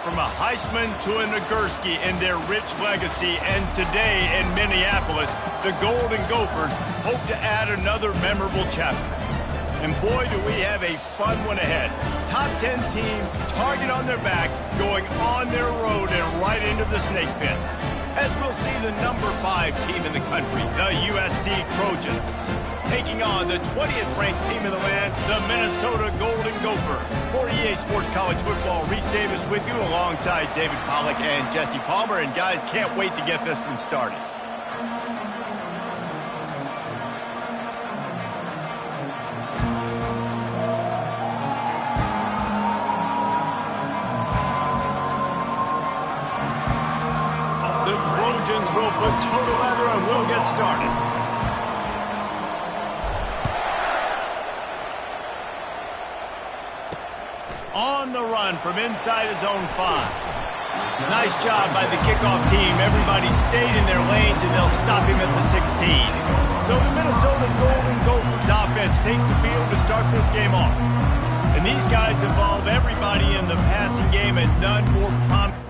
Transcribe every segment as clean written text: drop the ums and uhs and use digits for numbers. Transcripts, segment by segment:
from a Heisman to a Nagurski in their rich legacy, and today in Minneapolis, the Golden Gophers hope to add another memorable chapter. And boy, do we have a fun one ahead. Top 10 team, target on their back, going on their road and right into the snake pit. As we'll see the number 5 team in the country, the USC Trojans, taking on the 20th ranked team in the land, the Minnesota Golden Gophers. For EA Sports College Football, Reese Davis with you alongside David Pollack and Jesse Palmer. And guys, can't wait to get this one started. The Trojans will put total leather and we'll get started. On the run from inside his own 5. Nice job by the kickoff team. Everybody stayed in their lanes, and they'll stop him at the 16. So the Minnesota Golden Gophers offense takes the field to start this game off. And these guys involve everybody in the passing game, and none more prominent.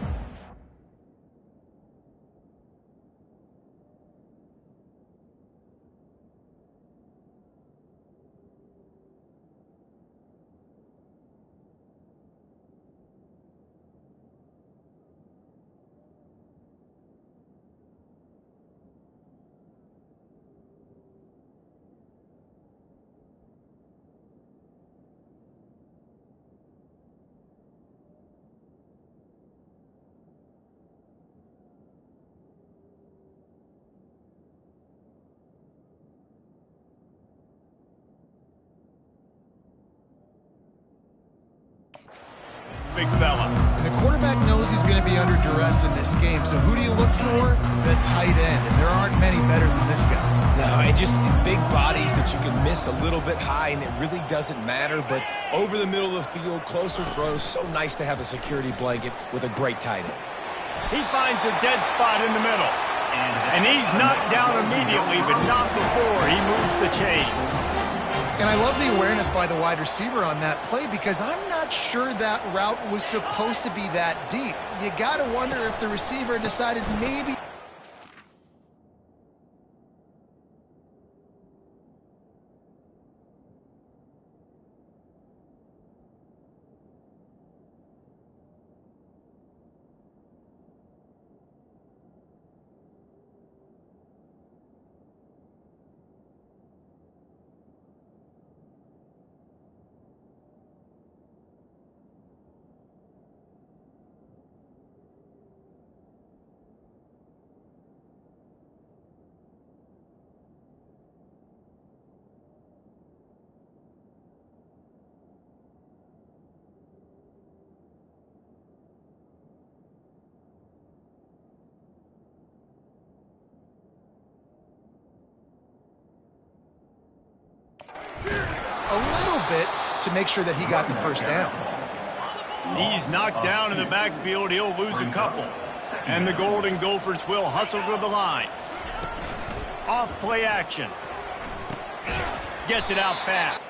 Big fella. And the quarterback knows he's going to be under duress in this game. So who do you look for? The tight end. And there aren't many better than this guy. No, and just big bodies that you can miss a little bit high, and it really doesn't matter. But over the middle of the field, closer throws, so nice to have a security blanket with a great tight end. He finds a dead spot in the middle. And he's knocked down immediately, but not before he moves the chains. And I love the awareness by the wide receiver on that play, because I'm not sure that route was supposed to be that deep. You got to wonder if the receiver decided maybe... a little bit to make sure that he got the first down. He's knocked down in the backfield. He'll lose a couple. And the Golden Gophers will hustle to the line. Off play action. Gets it out fast.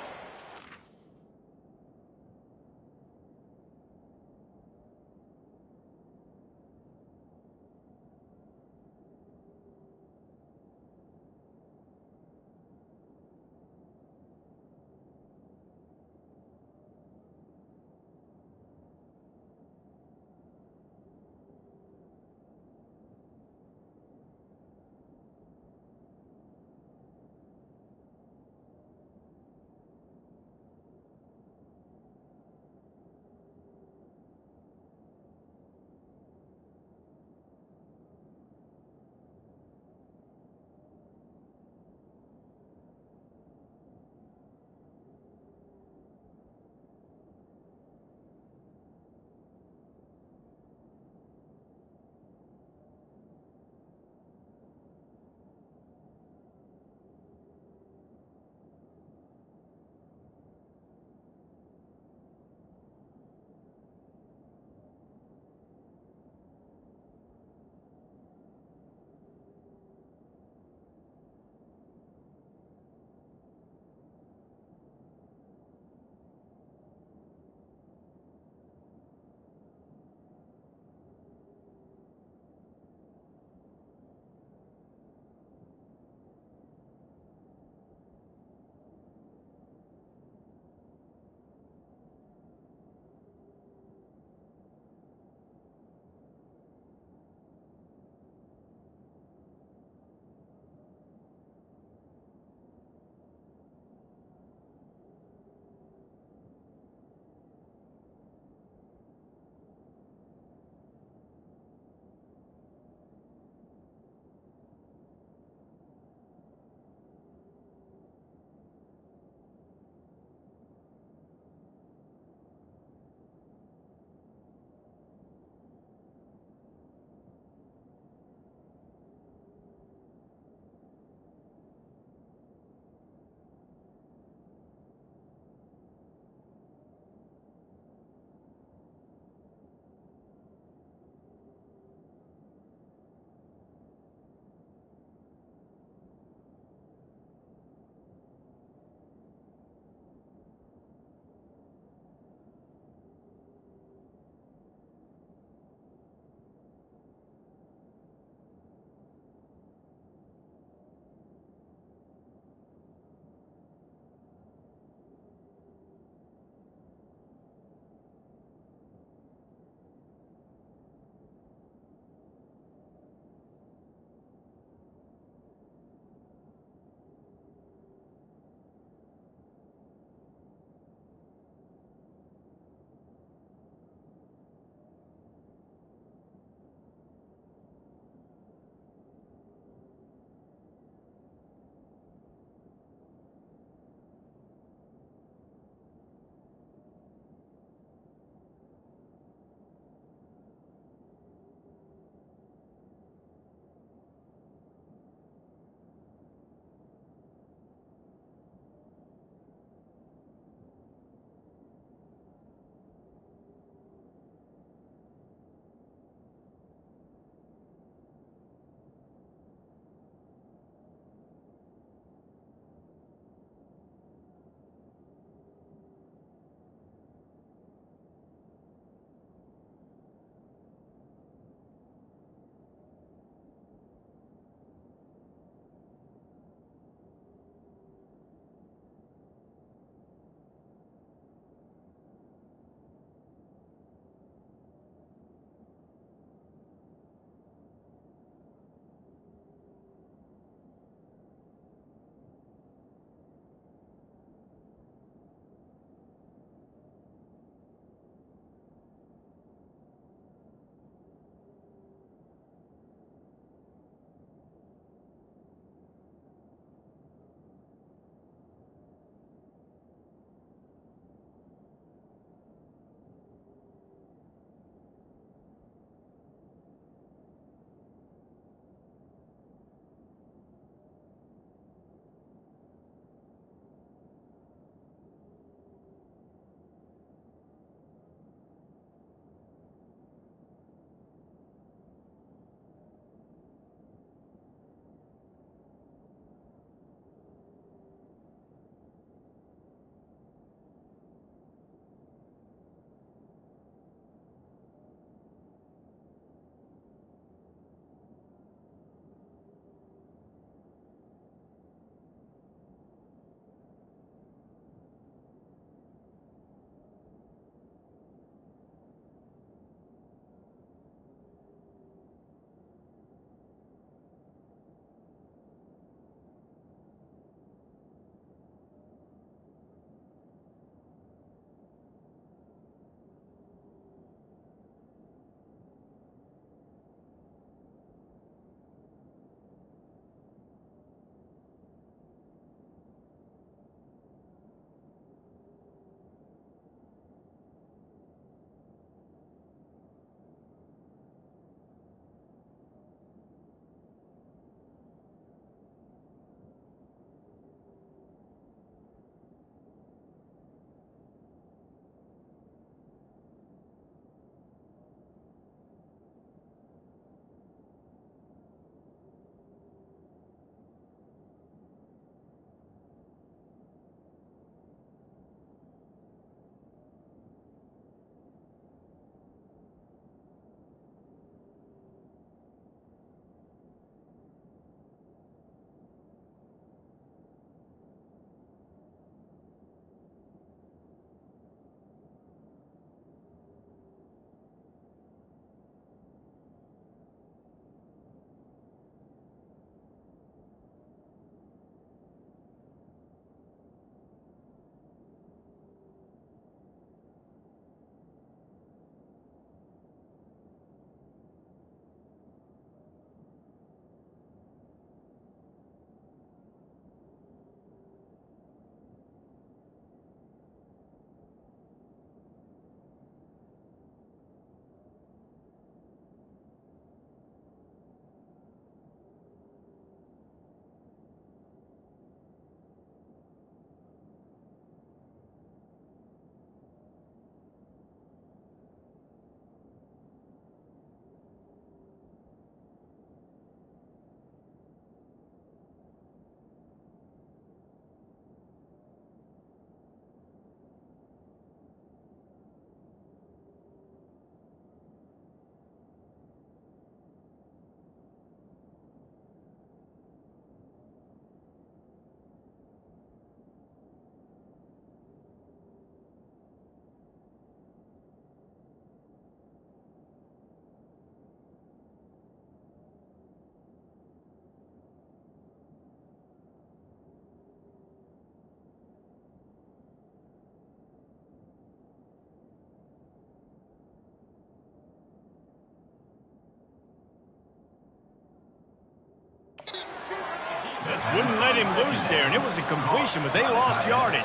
defense wouldn't let him loose there, and it was a completion, but they lost yardage.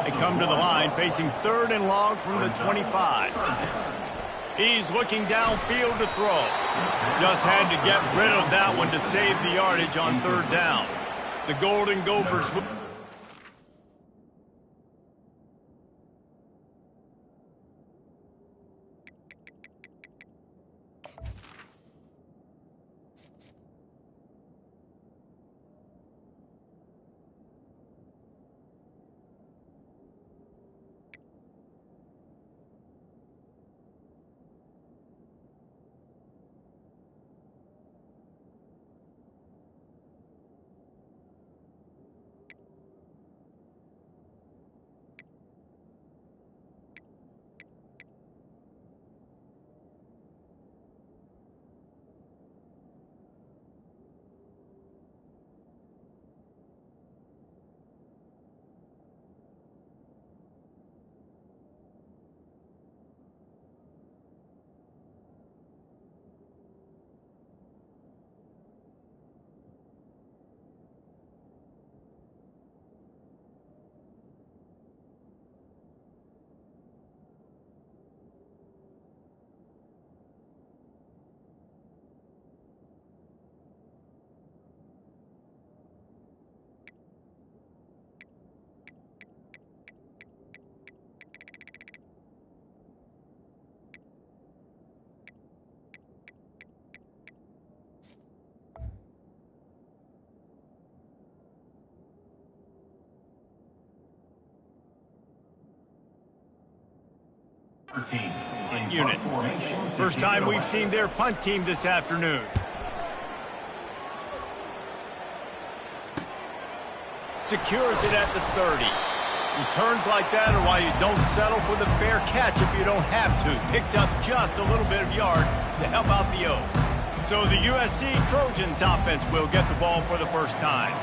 They come to the line facing 3rd and long from the 25. He's looking downfield to throw. Just had to get rid of that one to save the yardage on 3rd down. The Golden Gophers... Unit. First time we've seen their punt team this afternoon. Secures it at the 30. Returns like that are why you don't settle for the fair catch if you don't have to. Picks up just a little bit of yards to help out the O. So the USC Trojans offense will get the ball for the first time.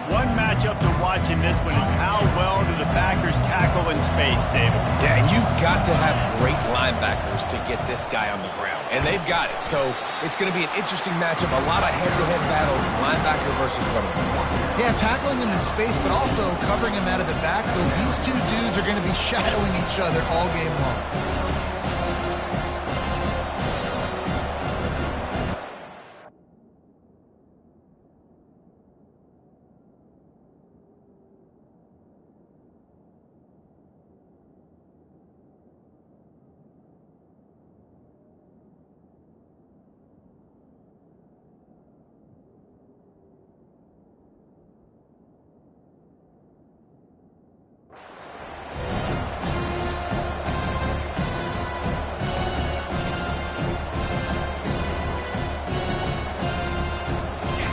One matchup to watch in this one is how well do the backers tackle in space, David. Yeah, and you've got to have great linebackers to get this guy on the ground. And they've got it. So it's going to be an interesting matchup. A lot of head-to-head battles, linebacker versus running back. Yeah, tackling him in space, but also covering him out of the backfield. These two dudes are going to be shadowing each other all game long.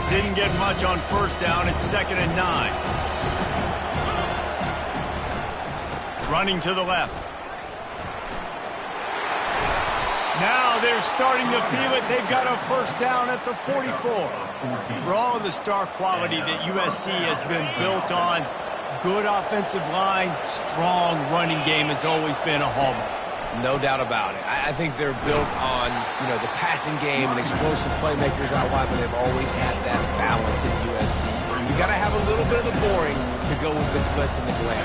Didn't get much on first down. It's 2nd and 9. Running to the left. Now they're starting to feel it. They've got a first down at the 44. For all of the star quality that USC has been built on, good offensive line, strong running game has always been a hallmark. No doubt about it. I think they're built on, the passing game and explosive playmakers out wide, but they've always had that balance at USC. You got to have a little bit of the boring to go with the glitz and the glam.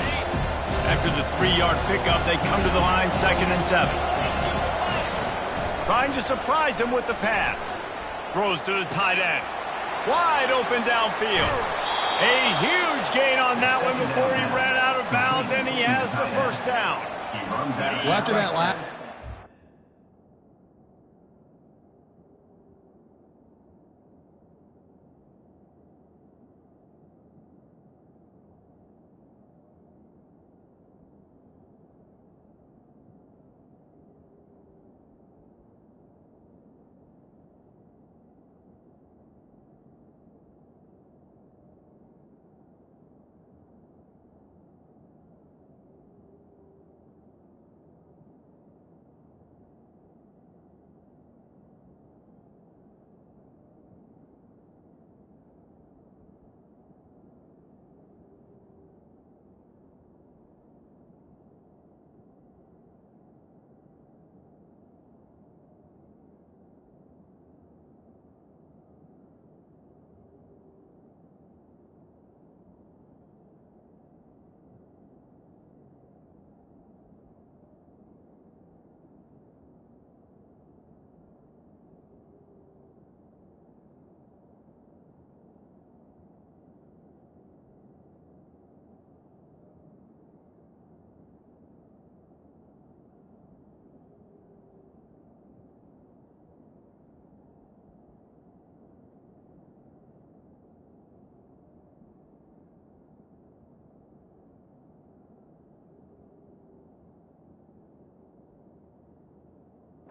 After the 3-yard pickup, they come to the line, 2nd and 7. Trying to surprise him with the pass. Throws to the tight end. Wide open downfield. A huge gain on that one before he ran out of bounds, and he has the first down. Well, after that lap.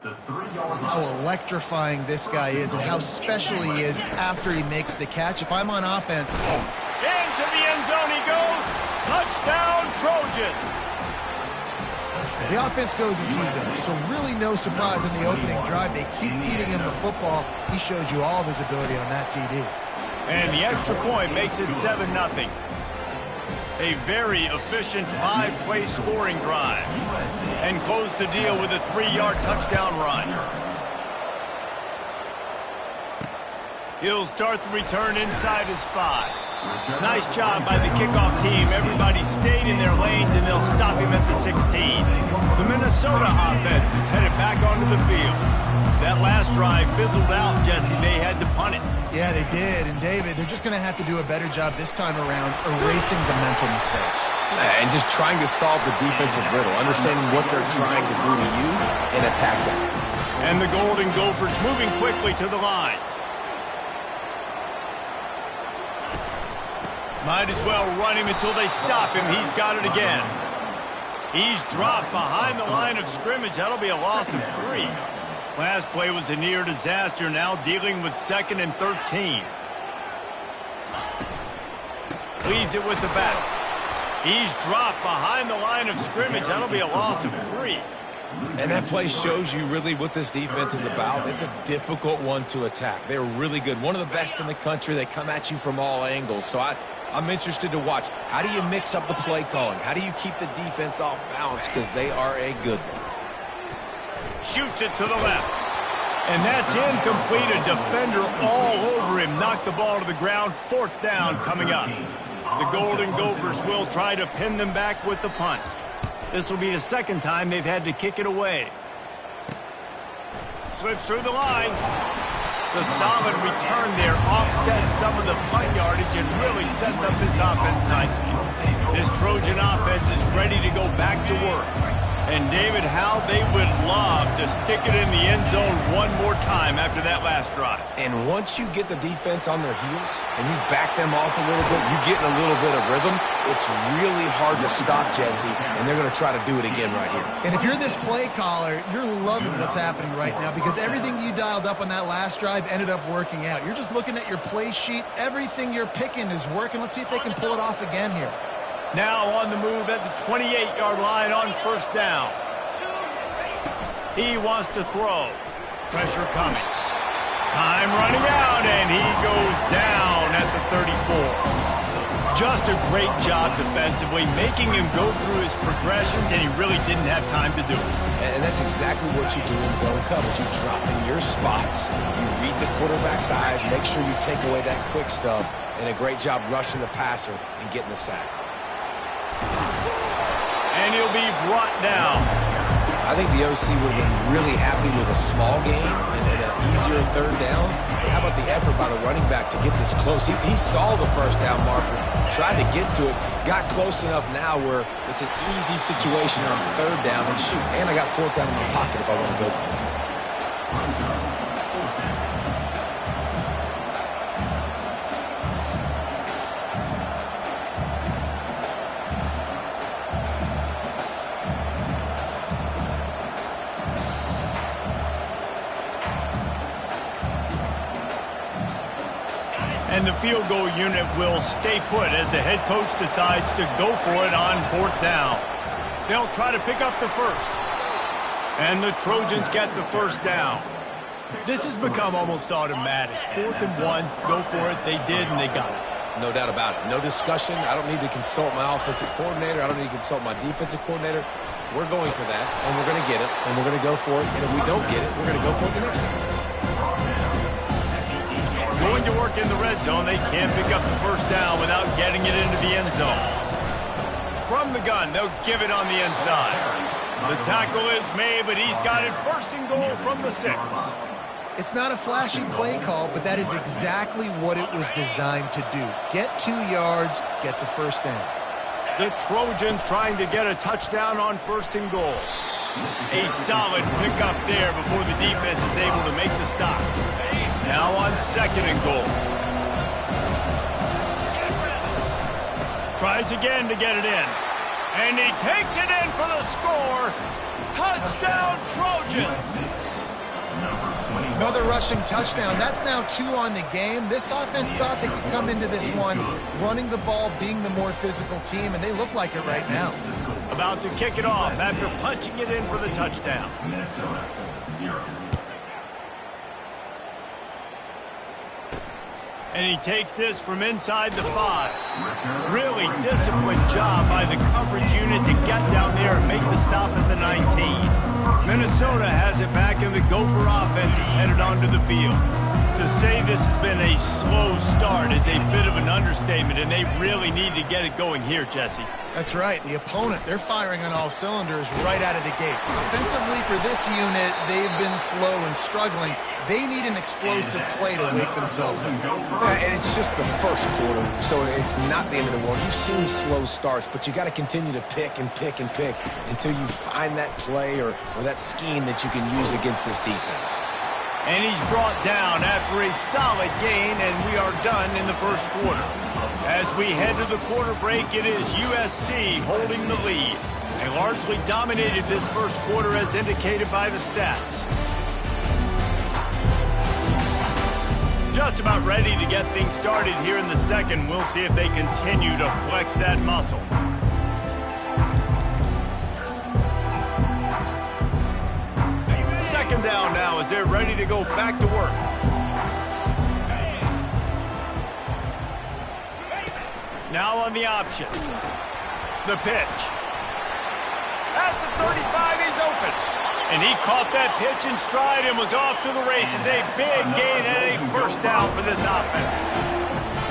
How electrifying this guy is and how special he is after he makes the catch. If I'm on offense... Into the end zone he goes. Touchdown, Trojans. The offense goes as he goes, so really no surprise in the opening drive. They keep feeding him the football. He showed you all of his ability on that TD. And the extra point makes it 7-0. A very efficient 5-play scoring drive. And close the deal with a 3-yard touchdown run. He'll start the return inside his 5. Nice job by the kickoff team. Everybody stayed in their lanes, and they'll stop him at the 16. The Minnesota offense is headed back onto the field. That last drive fizzled out, Jesse. They had to punt it. Yeah, they did. And, David, they're just going to have to do a better job this time around erasing the mental mistakes. And just trying to solve the defensive riddle, understanding what they're trying to do to you and attack them. And the Golden Gophers moving quickly to the line. Might as well run him until they stop him. He's got it again. He's dropped behind the line of scrimmage. That'll be a loss of 3. Last play was a near disaster. Now dealing with 2nd and 13. Leaves it with the back. He's dropped behind the line of scrimmage. That'll be a loss of 3. And that play shows you really what this defense is about. It's a difficult one to attack. They're really good. One of the best in the country. They come at you from all angles. So I'm interested to watch. How do you mix up the play calling? How do you keep the defense off balance? Because they are a good one. Shoots it to the left. And that's incomplete. A defender all over him. Knocked the ball to the ground. 4th down coming up. The Golden Gophers will try to pin them back with the punt. This will be the 2nd time they've had to kick it away. Slips through the line. The solid return there offsets some of the punt yardage and really sets up this offense nicely. This Trojan offense is ready to go back to work. And, David, how they would love to stick it in the end zone one more time after that last drive. And once you get the defense on their heels and you back them off a little bit, you get in a little bit of rhythm, it's really hard to stop, Jesse, and they're going to try to do it again right here. And if you're this play caller, you're loving what's happening right now because everything you dialed up on that last drive ended up working out. You're just looking at your play sheet. Everything you're picking is working. Let's see if they can pull it off again here. Now on the move at the 28-yard line on 1st down. He wants to throw. Pressure coming. Time running out, and he goes down at the 34. Just a great job defensively, making him go through his progressions, and he really didn't have time to do it. And that's exactly what you do in zone coverage. You drop in your spots. You read the quarterback's eyes, make sure you take away that quick stuff, and a great job rushing the passer and getting the sack. And he'll be brought down. I think the OC would have been really happy with a small gain and an easier 3rd down. But how about the effort by the running back to get this close? He saw the 1st down marker, tried to get to it, got close enough now where it's an easy situation on 3rd down. And shoot, and I got 4th down in my pocket if I want to go for it. And the field goal unit will stay put as the head coach decides to go for it on 4th down. They'll try to pick up the 1st. And the Trojans get the 1st down. This has become almost automatic. 4th and 1, go for it. They did, and they got it. No doubt about it. No discussion. I don't need to consult my offensive coordinator. I don't need to consult my defensive coordinator. We're going for that, and we're going to get it, and we're going to go for it. And if we don't get it, we're going to go for it the next time. Going to work in the red zone. They can't pick up the 1st down without getting it into the end zone. From the gun, they'll give it on the inside. The tackle is made, but he's got it 1st and goal from the 6. It's not a flashy play call, but that is exactly what it was designed to do. Get 2 yards, get the 1st down. The Trojans trying to get a touchdown on 1st and goal. A solid pickup there before the defense is able to make the stop. Now on 2nd and goal. Tries again to get it in. And he takes it in for the score. Touchdown, Trojans! Another rushing touchdown. That's now 2 on the game. This offense thought they could come into this one running the ball, being the more physical team, and they look like it right now. About to kick it off after punching it in for the touchdown. Minnesota, 0. And he takes this from inside the 5. Really disciplined job by the coverage unit to get down there and make the stop at the 19. Minnesota has it back, and the Gopher offense is headed onto the field. To say this has been a slow start is a bit of an understatement, and they really need to get it going here, Jesse. That's right. The opponent, they're firing on all cylinders right out of the gate. Offensively for this unit, they've been slow and struggling. They need an explosive play to wake themselves up. And it's just the first quarter, so it's not the end of the world. You've seen slow starts, but you got to continue to pick and pick and pick until you find that play or that scheme that you can use against this defense. And he's brought down after a solid gain, and we are done in the first quarter. As we head to the quarter break, it is USC holding the lead. They largely dominated this first quarter as indicated by the stats. Just about ready to get things started here in the second. We'll see if they continue to flex that muscle. Second down now as they're ready to go back to work. Now on the option. The pitch. At the 35, he's open. And he caught that pitch in stride and was off to the races. A big gain and a first down for this offense.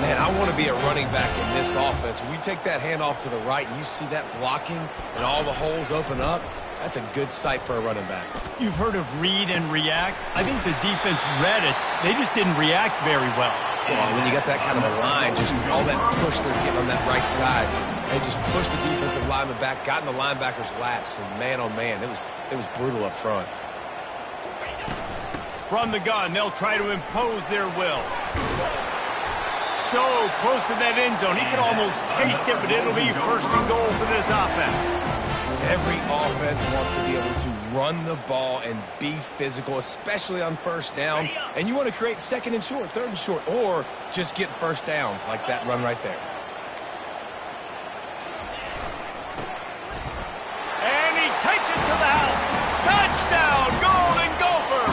Man, I want to be a running back in this offense. When you take that handoff to the right and you see that blocking and all the holes open up, that's a good sight for a running back. You've heard of read and react. I think the defense read it. They just didn't react very well. Well, when you got that kind of a line, just all that push they're getting on that right side, they just pushed the defensive lineman back, got in the linebacker's laps, and man, oh man, it was brutal up front. From the gun, they'll try to impose their will. So close to that end zone, he can almost taste it, but it'll be first and goal for this offense. Every offense wants to be able to run the ball and be physical, especially on first down. And you want to create second and short, third and short, or just get first downs like that run right there. And he takes it to the house. Touchdown, Golden Gopher!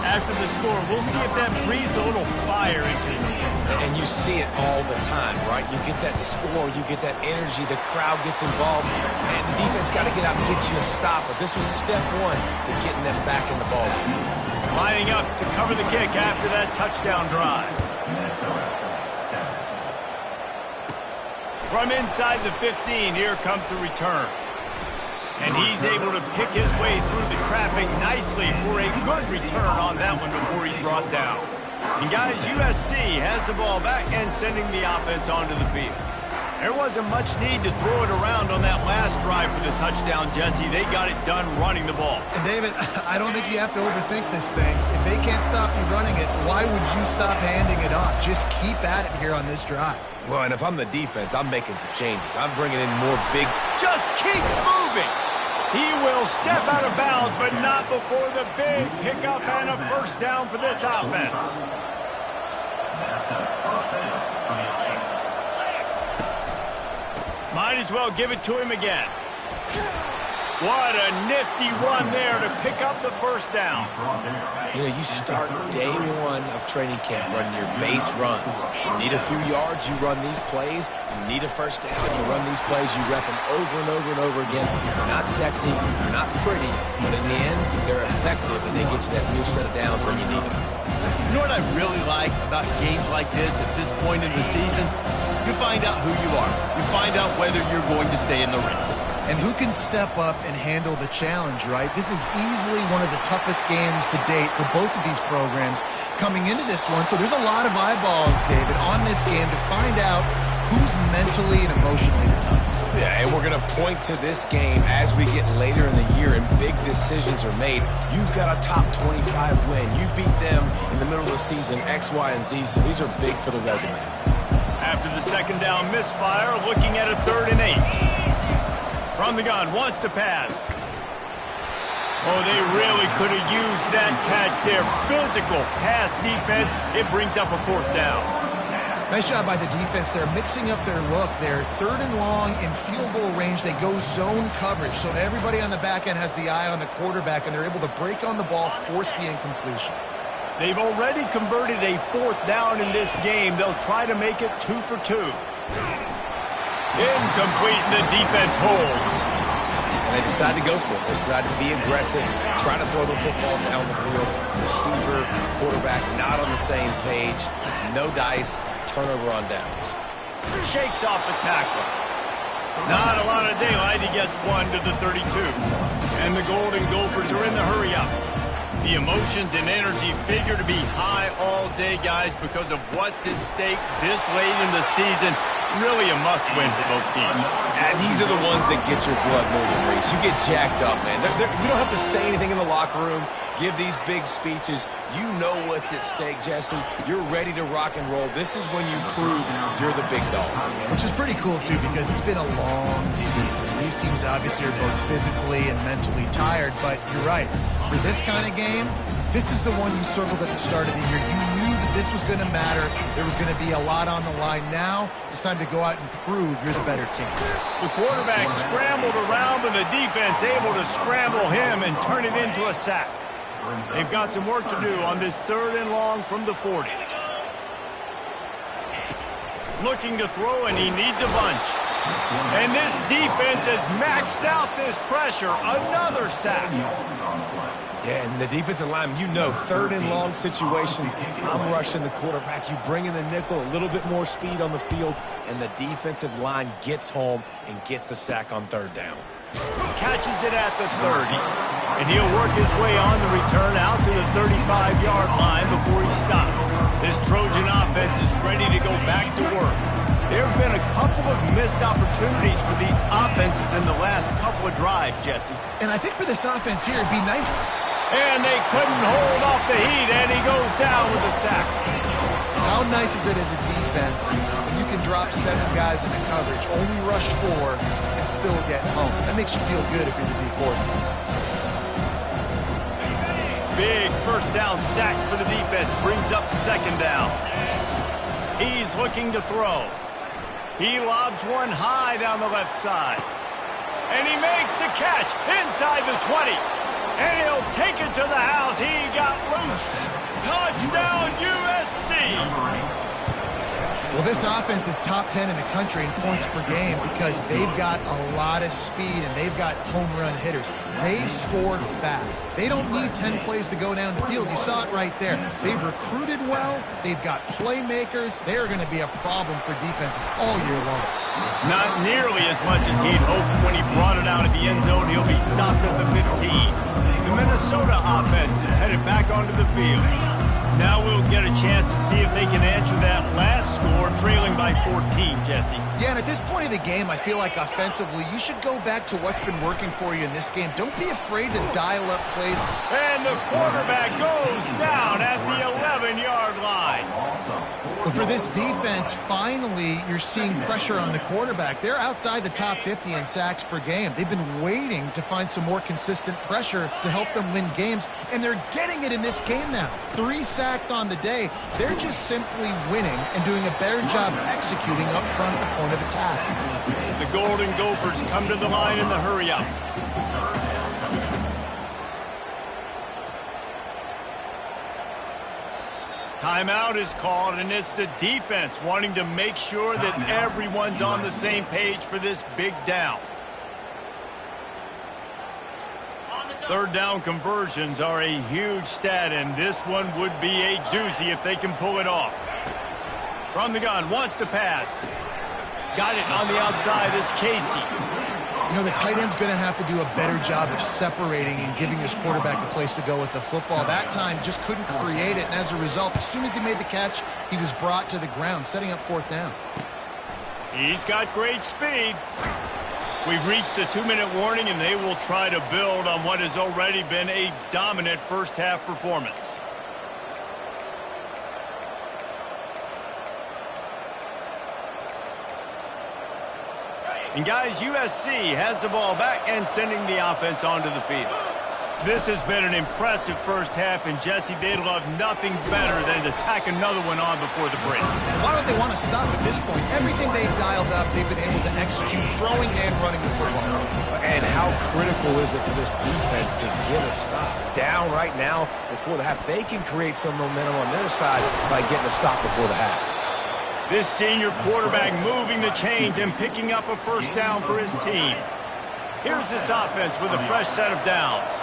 After the score, we'll see if that breathes a little fire into you. And you see it all the time, right? You get that score, you get that energy, the crowd gets involved, and the defense got to get out and get you a stop. But this was step one to getting them back in the ball game. Lining up to cover the kick after that touchdown drive. From inside the 15, here comes the return. And he's able to pick his way through the traffic nicely for a good return on that one before he's brought down. And guys, USC has the ball back and sending the offense onto the field. There wasn't much need to throw it around on that last drive for the touchdown, Jesse. They got it done running the ball. And David, I don't think you have to overthink this thing. If they can't stop you running it, why would you stop handing it off? Just keep at it here on this drive. Well, and if I'm the defense, I'm making some changes. I'm bringing in more big... Just keeps moving. He will step out of bounds, but not before the big pickup and a first down for this offense. Might as well give it to him again. What a nifty run there to pick up the first down. You know, you start day one of training camp running your base runs. You need a few yards, you run these plays. You need a first down, you run these plays. You rep them over and over and over again. They're not sexy, they're not pretty, but in the end, they're effective, and they get you that new set of downs when you need them. You know what I really like about games like this at this point in the season? You find out who you are. You find out whether you're going to stay in the race. And who can step up and handle the challenge, right? This is easily one of the toughest games to date for both of these programs coming into this one. So there's a lot of eyeballs, David, on this game to find out who's mentally and emotionally the toughest. Yeah, and we're going to point to this game as we get later in the year and big decisions are made. You've got a top 25 win. You beat them in the middle of the season, X, Y, and Z, so these are big for the resume. After the second down misfire, looking at a 3rd and 8. From the gun, wants to pass. Oh, they really could have used that catch there. Physical pass defense. It brings up a 4th down. Nice job by the defense. They're mixing up their look. They're 3rd and long in field goal range. They go zone coverage. So everybody on the back end has the eye on the quarterback, and they're able to break on the ball, force the incompletion. They've already converted a 4th down in this game. They'll try to make it 2 for 2. Incomplete, and the defense holds. And they decide to go for it. They decide to be aggressive, try to throw the football down the field. Receiver, quarterback, not on the same page. No dice. Turnover on downs. Shakes off the tackle. Not a lot of daylight. He gets 1 to the 32. And the Golden Gophers are in the hurry-up. The emotions and energy figure to be high all day, guys, because of what's at stake this late in the season. Really a must-win for both teams. And these are the ones that get your blood moving, Reese. You get jacked up, man. You don't have to say anything in the locker room, give these big speeches. You know what's at stake, Jesse. You're ready to rock and roll. This is when you prove you're the big dog. Which is pretty cool, too, because it's been a long season. These teams obviously are both physically and mentally tired, but you're right. For this kind of game, this is the one you circled at the start of the year. You knew that this was going to matter. There was going to be a lot on the line. Now it's time to go out and prove you're the better team. The quarterback scrambled around, but the defense able to scramble him and turn it into a sack. They've got some work to do on this 3rd and long from the 40. Looking to throw, and he needs a bunch. And this defense has maxed out this pressure. Another sack. Yeah, and the defensive line, you know, 3rd and long situations, I'm rushing the quarterback. You bring in the nickel, a little bit more speed on the field, and the defensive line gets home and gets the sack on 3rd down. Catches it at the 30, and he'll work his way on the return out to the 35-yard line before he stops. This Trojan offense is ready to go back to work. There have been a couple of missed opportunities for these offenses in the last couple of drives, Jesse. And I think for this offense here, it'd be nice. And they couldn't hold off the heat, and he goes down with a sack. How nice is it as a defense when you can drop 7 guys into coverage, only rush 4, and still get home? That makes you feel good if you're the D coordinator. Big 1st down sack for the defense, brings up 2nd down. He's looking to throw. He lobs one high down the left side. And he makes the catch inside the 20. And he'll take it to the house. He got loose. Touchdown, USC. Well, this offense is top 10 in the country in points per game because they've got a lot of speed and they've got home run hitters. They score fast. They don't need 10 plays to go down the field. You saw it right there. They've recruited well. They've got playmakers. They are going to be a problem for defenses all year long. Not nearly as much as he'd hoped when he brought it out of the end zone. He'll be stopped at the 15. The Minnesota offense is headed back onto the field. Now we'll get a chance to see if they can answer that last score, trailing by 14, Jesse. Yeah, and at this point of the game, I feel like offensively, you should go back to what's been working for you in this game. Don't be afraid to dial up plays. And the quarterback goes down at the 11-yard line. But for this defense, finally, you're seeing pressure on the quarterback. They're outside the top 50 in sacks per game. They've been waiting to find some more consistent pressure to help them win games, and they're getting it in this game now. 3 sacks on the day. They're just simply winning and doing a better job executing up front at the point of attack. The Golden Gophers come to the line in the hurry-up. Timeout is called, and it's the defense wanting to make sure that everyone's on the same page for this big down. 3rd down conversions are a huge stat, and this one would be a doozy if they can pull it off. From the gun, wants to pass. Got it on the outside, it's Casey. You know, the tight end's going to have to do a better job of separating and giving his quarterback a place to go with the football. That time just couldn't create it, and as a result, as soon as he made the catch, he was brought to the ground, setting up 4th down. He's got great speed. We've reached the 2-minute warning, and they will try to build on what has already been a dominant first-half performance. And guys, USC has the ball back and sending the offense onto the field. This has been an impressive first half, and Jesse, they'd love nothing better than to tack another one on before the break. Why would they want to stop at this point? Everything they've dialed up, they've been able to execute, throwing and running the football. And how critical is it for this defense to get a stop? Down right now before the half, they can create some momentum on their side by getting a stop before the half. This senior quarterback moving the chains and picking up a first down for his team. Here's this offense with a fresh set of downs.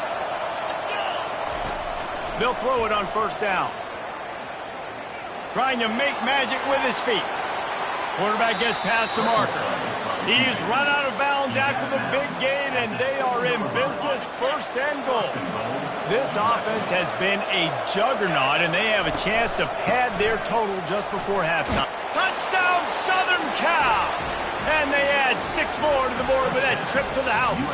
They'll throw it on first down. Trying to make magic with his feet. Quarterback gets past the marker. He's run out of bounds after the big gain, and they are in business, first and goal. This offense has been a juggernaut, and they have a chance to pad their total just before halftime. Touchdown, Southern Cal! And they add 6 more to the board with that trip to the house.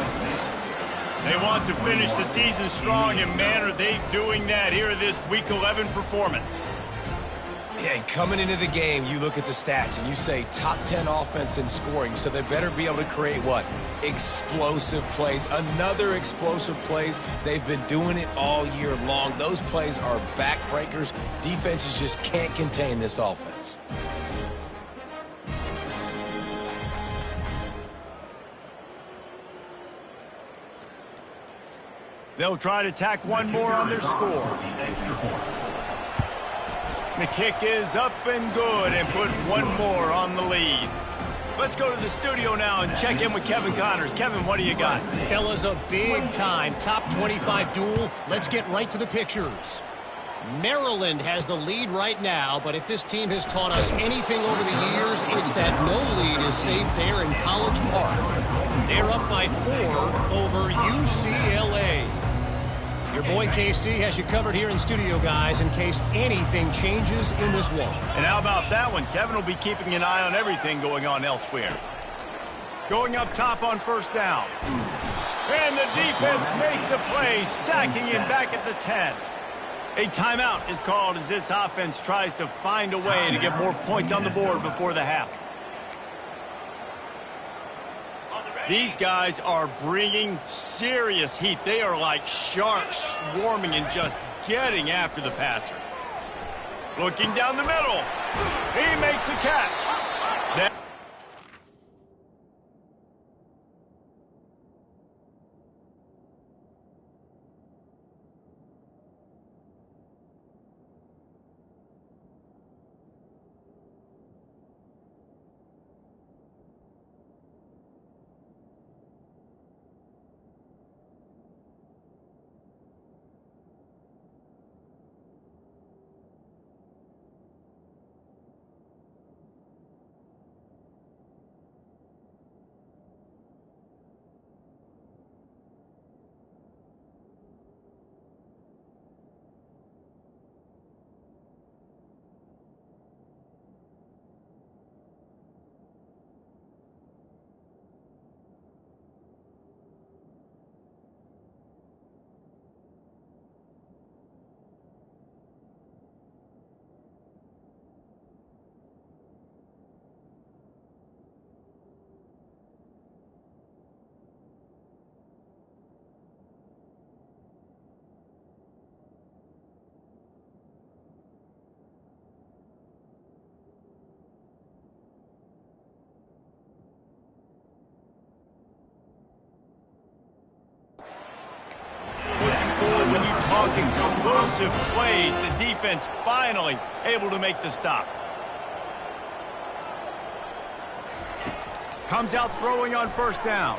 They want to finish the season strong, and man, are they doing that here in this Week 11 performance. Yeah, and coming into the game, you look at the stats, and you say top 10 offense in scoring, so they better be able to create what? Explosive plays. Another explosive plays. They've been doing it all year long. Those plays are backbreakers. Defenses just can't contain this offense. They'll try to tack one more on their score. The kick is up and good and put one more on the lead. Let's go to the studio now and check in with Kevin Connors. Kevin, what do you got? Fellas, a big-time top 25 duel. Let's get right to the pictures. Maryland has the lead right now, but if this team has taught us anything over the years, it's that no lead is safe there in College Park. They're up by 4 over UCLA. Your boy KC has you covered here in studio, guys, in case anything changes in this one. And how about that one? Kevin will be keeping an eye on everything going on elsewhere. Going up top on first down. And the defense makes a play, sacking him back at the 10. A timeout is called as this offense tries to find a way to get more points on the board before the half. These guys are bringing serious heat. They are like sharks swarming and just getting after the passer. Looking down the middle. He makes the catch. When you talk explosive plays, the defense finally able to make the stop. Comes out throwing on first down.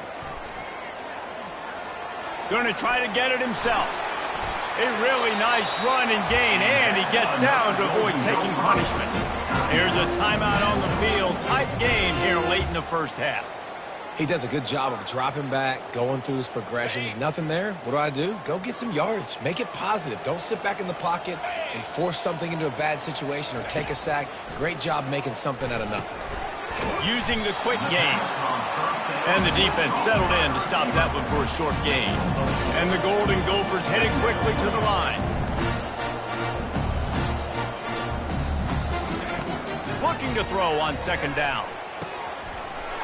Going to try to get it himself. A really nice run and gain, and he gets down to avoid taking punishment. Here's a timeout on the field. Tight game here late in the first half. He does a good job of dropping back, going through his progressions. Nothing there. What do? Go get some yardage. Make it positive. Don't sit back in the pocket and force something into a bad situation or take a sack. Great job making something out of nothing. Using the quick game. And the defense settled in to stop that one for a short gain. And the Golden Gophers heading quickly to the line. Looking to throw on second down.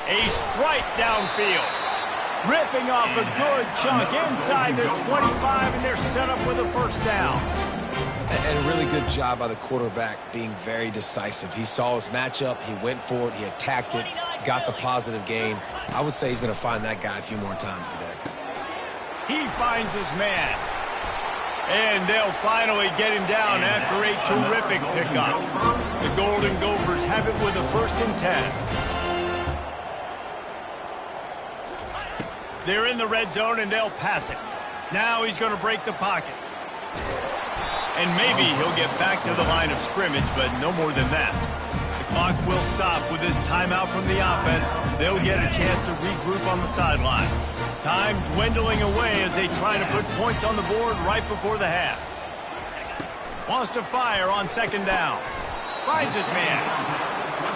A strike downfield. Ripping off a good chunk inside the 25, and they're set up with a first down. And a really good job by the quarterback being very decisive. He saw his matchup, he went for it, he attacked it, got the positive gain. I would say he's going to find that guy a few more times today. He finds his man. And they'll finally get him down after a terrific pickup. The Golden Gophers have it with a 1st and 10. They're in the red zone, and they'll pass it. Now he's going to break the pocket. And maybe he'll get back to the line of scrimmage, but no more than that. The clock will stop with this timeout from the offense. They'll get a chance to regroup on the sideline. Time dwindling away as they try to put points on the board right before the half. Wants to fire on 2nd down. Finds his man.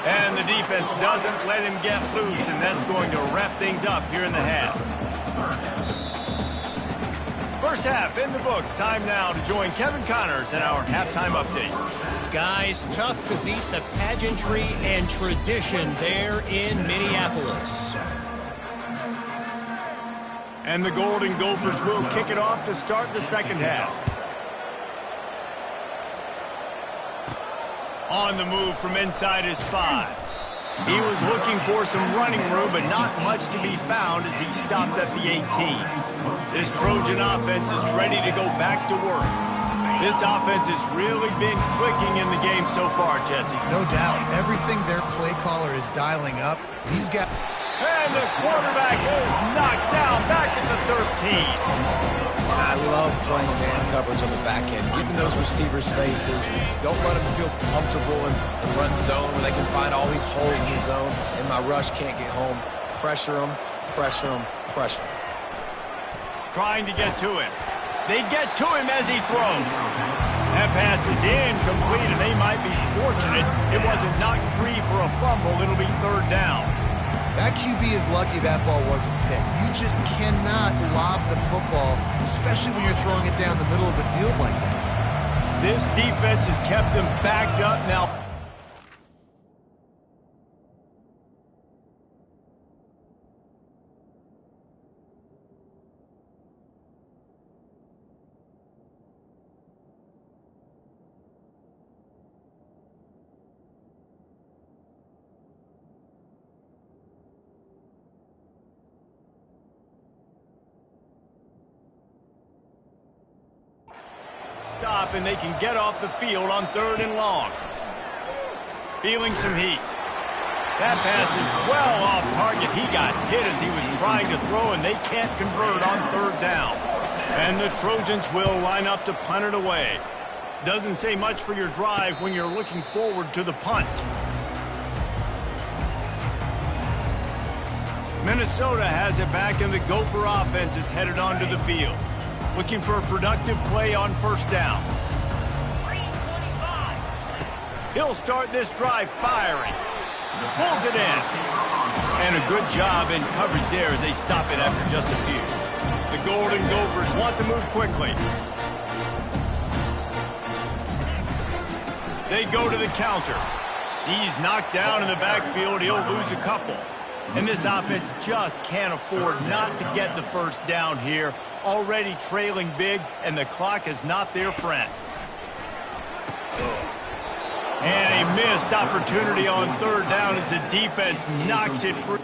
And the defense doesn't let him get loose, and that's going to wrap things up here in the half. First half in the books. Time now to join Kevin Connors in our halftime update. Guys, tough to beat the pageantry and tradition there in Minneapolis. And the Golden Gophers will kick it off to start the 2nd half. On the move from inside his 5. He was looking for some running room, but not much to be found as he stopped at the 18. This Trojan offense is ready to go back to work. This offense has really been clicking in the game so far, Jesse. No doubt. Everything their play caller is dialing up, he's got... And the quarterback is knocked down back at the 13. I love playing man coverage on the back end, giving those receivers spaces. Don't let them feel comfortable in the run zone where they can find all these holes in the zone, and my rush can't get home. Pressure them, pressure them, pressure them. Trying to get to him. They get to him as he throws. That pass is incomplete, and they might be fortunate it wasn't knocked free for a fumble. It'll be 3rd down. That QB is lucky that ball wasn't picked. You just cannot lob the football, especially when you're throwing it down the middle of the field like that. This defense has kept them backed up now. Stop, and they can get off the field on 3rd and long. Feeling some heat. That pass is well off target. He got hit as he was trying to throw, and they can't convert on 3rd down. And the Trojans will line up to punt it away. Doesn't say much for your drive when you're looking forward to the punt. Minnesota has it back, and the Gopher offense is headed onto the field. Looking for a productive play on 1st down. He'll start this drive firing. Pulls it in. And a good job in coverage there as they stop it after just a few. The Golden Gophers want to move quickly. They go to the counter. He's knocked down in the backfield. He'll lose a couple. And this offense just can't afford not to get the 1st down here. Already trailing big, and the clock is not their friend. And a missed opportunity on 3rd down as the defense knocks it free.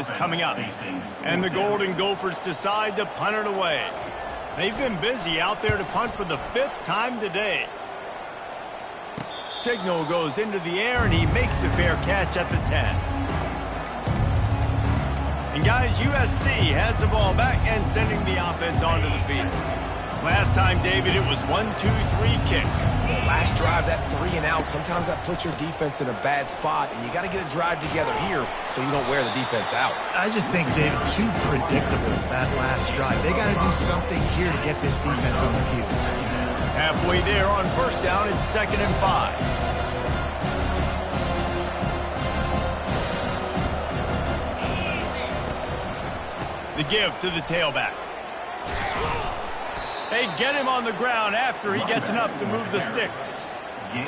is coming up. And the Golden Gophers decide to punt it away. They've been busy out there to punt for the 5th time today. Signal goes into the air, and he makes the fair catch at the 10. And guys, USC has the ball back and sending the offense onto the field. Last time, David, it was 1-2-3 kick. The last drive, that 3 and out, sometimes that puts your defense in a bad spot, and you got to get a drive together here so you don't wear the defense out. I just think, David, too predictable, that last drive. They got to do something here to get this defense on their heels. Halfway there on first down, it's 2nd and 5. The give to the tailback. They get him on the ground after he gets enough to move the sticks.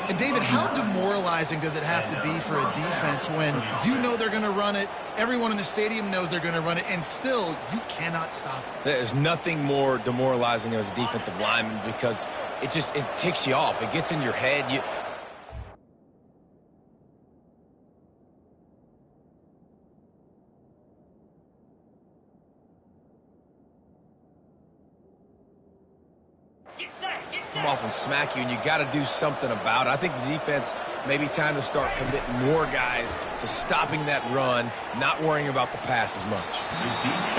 And, David, how demoralizing does it have to be for a defense when you know they're going to run it, everyone in the stadium knows they're going to run it, and still you cannot stop it? There's nothing more demoralizing as a defensive lineman because it ticks you off. It gets in your head. Come off and smack you, and you got to do something about it. I think the defense maybe time to start committing more guys to stopping that run, not worrying about the pass as much.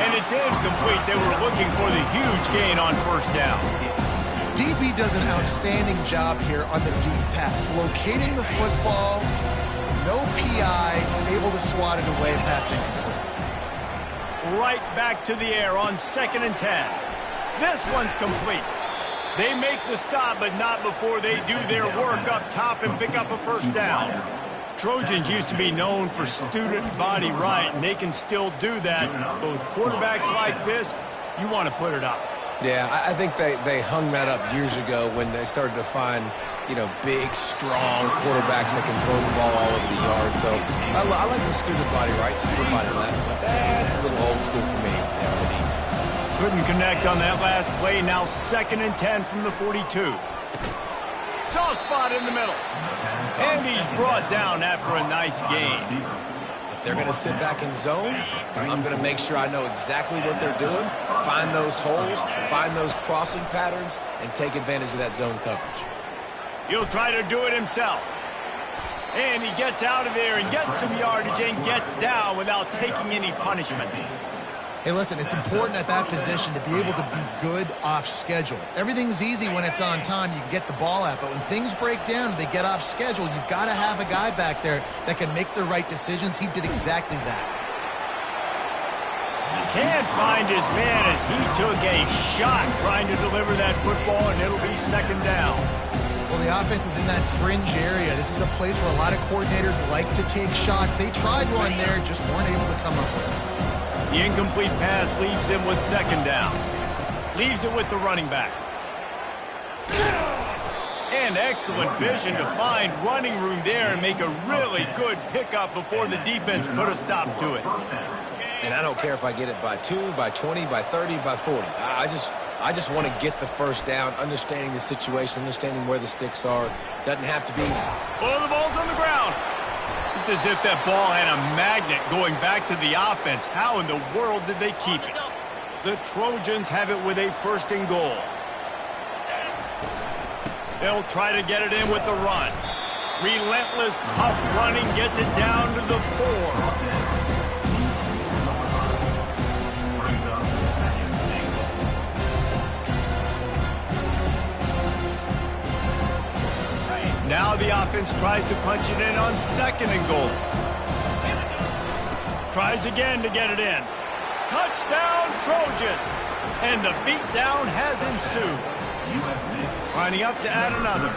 And it's incomplete. They were looking for the huge gain on first down. DB does an outstanding job here on the deep pass, locating the football, no PI, able to swat it away, passing. Right back to the air on 2nd and 10. This one's complete. They make the stop, but not before they do their work up top and pick up a first down. Trojans used to be known for student body right, and they can still do that. But with quarterbacks like this, you want to put it up. Yeah, I think they hung that up years ago when they started to find, big, strong quarterbacks that can throw the ball all over the yard. So I like the student body right, student body left, but that's a little old school for me. Couldn't connect on that last play. Now 2nd and 10 from the 42. Soft spot in the middle. And he's brought down after a nice gain. If they're going to sit back in zone, I'm going to make sure I know exactly what they're doing, find those holes, find those crossing patterns, and take advantage of that zone coverage. He'll try to do it himself. And he gets out of there and gets some yardage and gets down without taking any punishment. Hey, listen, it's important at that position to be able to be good off schedule. Everything's easy when it's on time. You can get the ball out. But when things break down and they get off schedule, you've got to have a guy back there that can make the right decisions. He did exactly that. Can't find his man as he took a shot trying to deliver that football, and it'll be 2nd down. Well, the offense is in that fringe area. This is a place where a lot of coordinators like to take shots. They tried one there, just weren't able to come up with it. The incomplete pass leaves him with 2nd down. Leaves it with the running back. And excellent vision to find running room there and make a really good pickup before the defense put a stop to it. And I don't care if I get it by 2, by 20, by 30, by 40. I just want to get the first down, understanding the situation, understanding where the sticks are. Doesn't have to be... Oh, the ball's on the ground. It's as if that ball had a magnet going back to the offense. How in the world did they keep it? The Trojans have it with a 1st and goal. They'll try to get it in with the run. Relentless, tough running gets it down to the 4. Now the offense tries to punch it in on 2nd and goal. Tries again to get it in. Touchdown, Trojans! And the beatdown has ensued. Lining up to add another.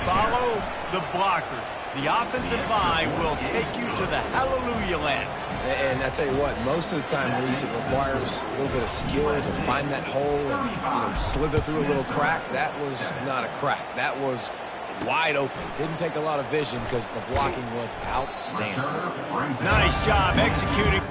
Follow the blockers. The offensive line will take you to the hallelujah land. And I tell you what, most of the time, Reese, it requires a little bit of skill to find that hole and slither through a little crack. That was not a crack. That was wide open. Didn't take a lot of vision because the blocking was outstanding. Nice job executing.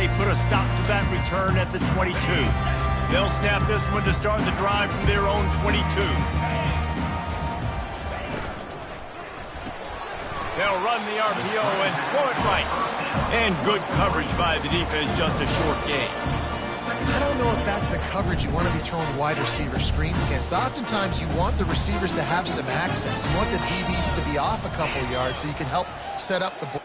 they put a stop to that return at the 22. They'll snap this one to start the drive from their own 22. They'll run the RPO and throw it right. And good coverage by the defense, just a short gain. I don't know if that's the coverage you want to be throwing wide receiver screens against. Oftentimes, you want the receivers to have some access. You want the DBs to be off a couple yards so you can help set up the ball.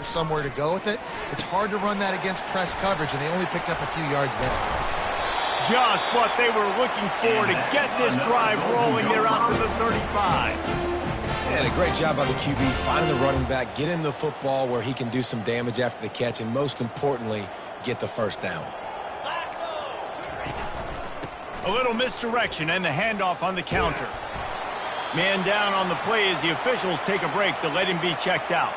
Somewhere to go with it. It's hard to run that against press coverage, and they only picked up a few yards there. Just what they were looking for to get this drive rolling. They're out to the 35. And a great job by the QB finding the running back, getting the football where he can do some damage after the catch, and most importantly, get the first down. A little misdirection and the handoff on the counter. Man down on the play as the officials take a break to let him be checked out.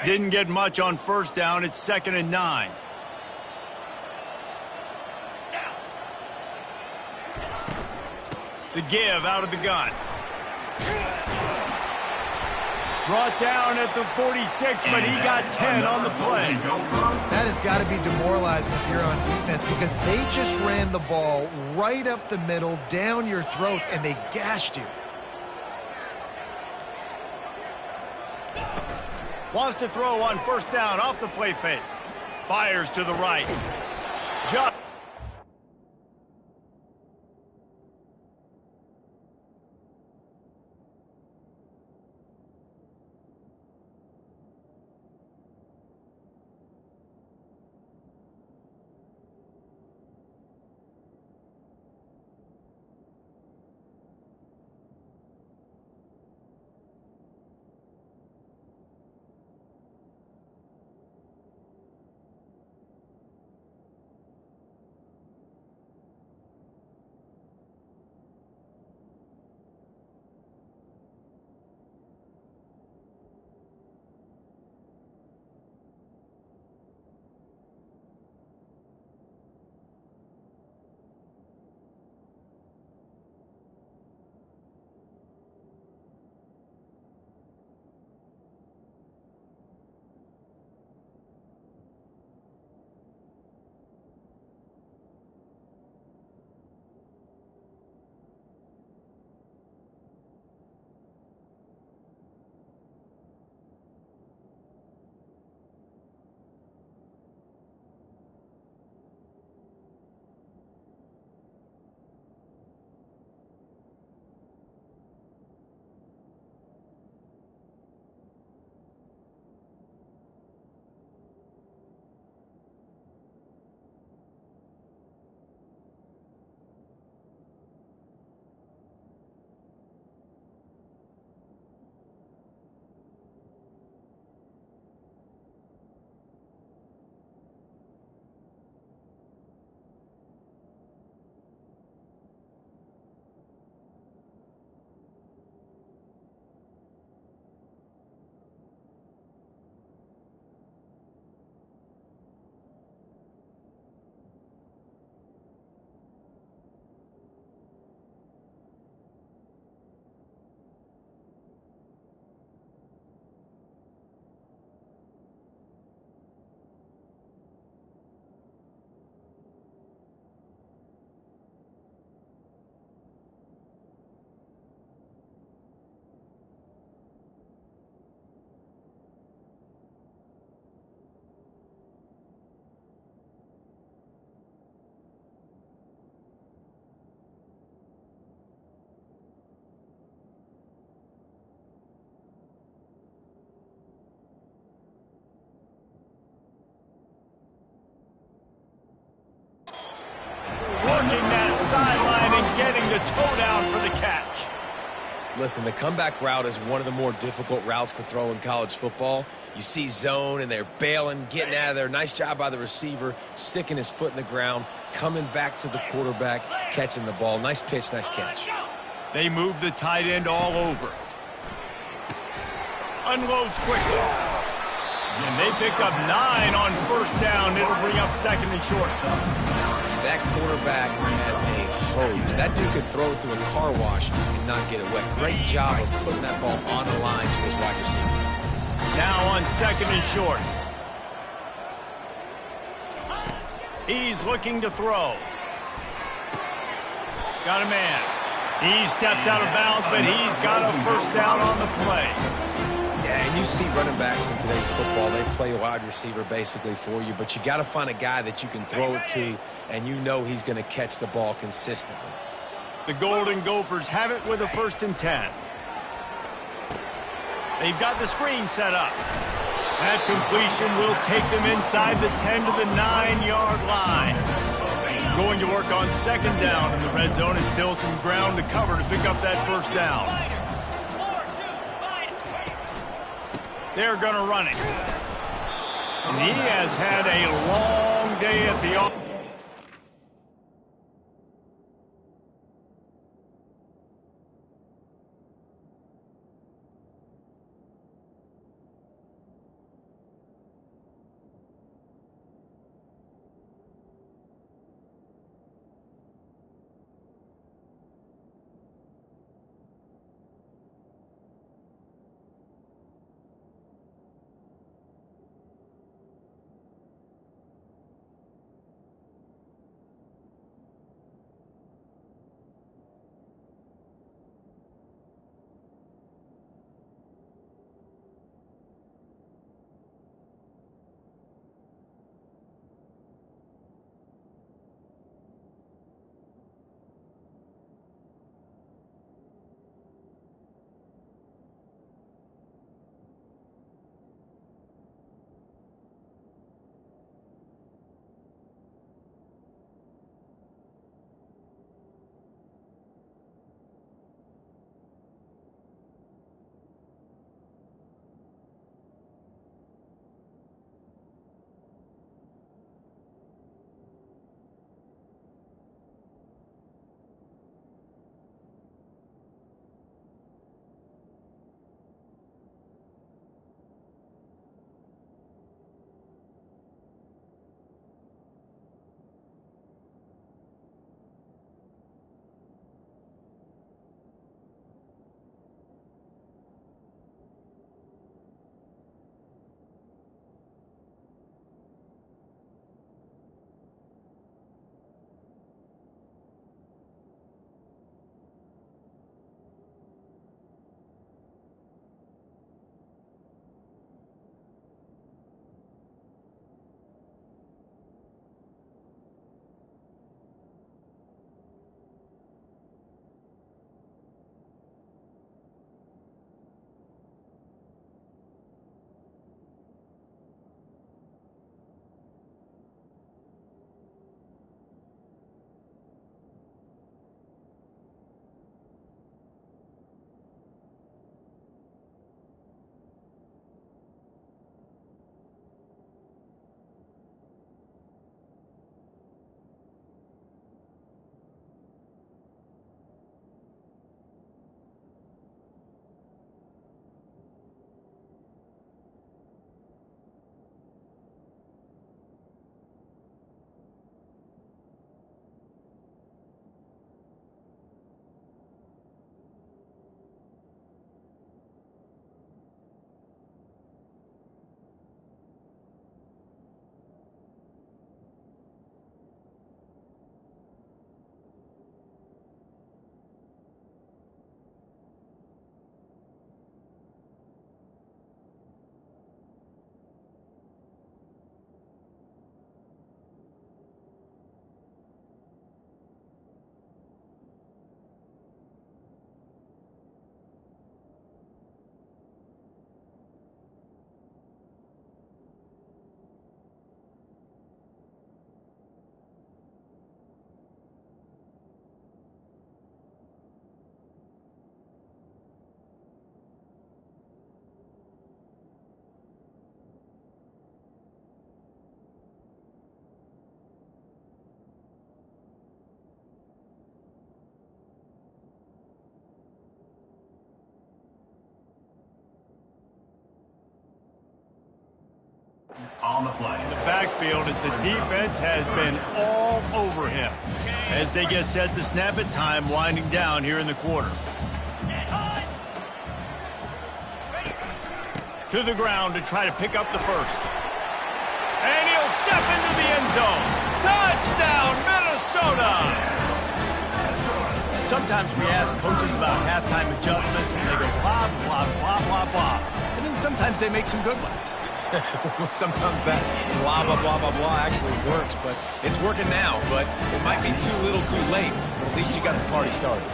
Didn't get much on first down. It's 2nd and 9. The give out of the gun. Brought down at the 46, but he got 10 on the play. That has got to be demoralizing if you're on defense because they just ran the ball right up the middle, down your throats, and they gashed you. Wants to throw on first down off the play fake. Fires to the right. Just working that sideline and getting the toe down for the catch. Listen, the comeback route is one of the more difficult routes to throw in college football. You see zone, and they're bailing, getting out of there. Nice job by the receiver, sticking his foot in the ground, coming back to the quarterback, catching the ball. Nice pitch, nice catch. They move the tight end all over. Unloads quickly. And they pick up 9 on first down. It'll bring up 2nd and short. That quarterback has a hose. That dude could throw it to a car wash and not get it wet. Great job of putting that ball on the line to his wide receiver. Now on 2nd and short. He's looking to throw. Got a man. He steps out of bounds, but he's got a first down on the play. Yeah, and you see running backs in today's football, they play wide receiver basically for you, but you got to find a guy that you can throw it to, and you know he's going to catch the ball consistently. The Golden Gophers have it with a 1st and 10. They've got the screen set up. That completion will take them inside the 10 to the 9-yard line. Going to work on 2nd down in the red zone, and still some ground to cover to pick up that first down. They're going to run it. And he has had a long day at the office. On the play. In the backfield as the defense has been all over him. As they get set to snap it, time winding down here in the quarter. To the ground to try to pick up the first. And he'll step into the end zone. Touchdown, Minnesota! Sometimes we ask coaches about halftime adjustments, and they go blah, blah, blah, blah, blah. And then sometimes they make some good ones. Sometimes that blah, blah, blah, blah, blah actually works, but it's working now. But it might be too little too late. But at least you got the party started.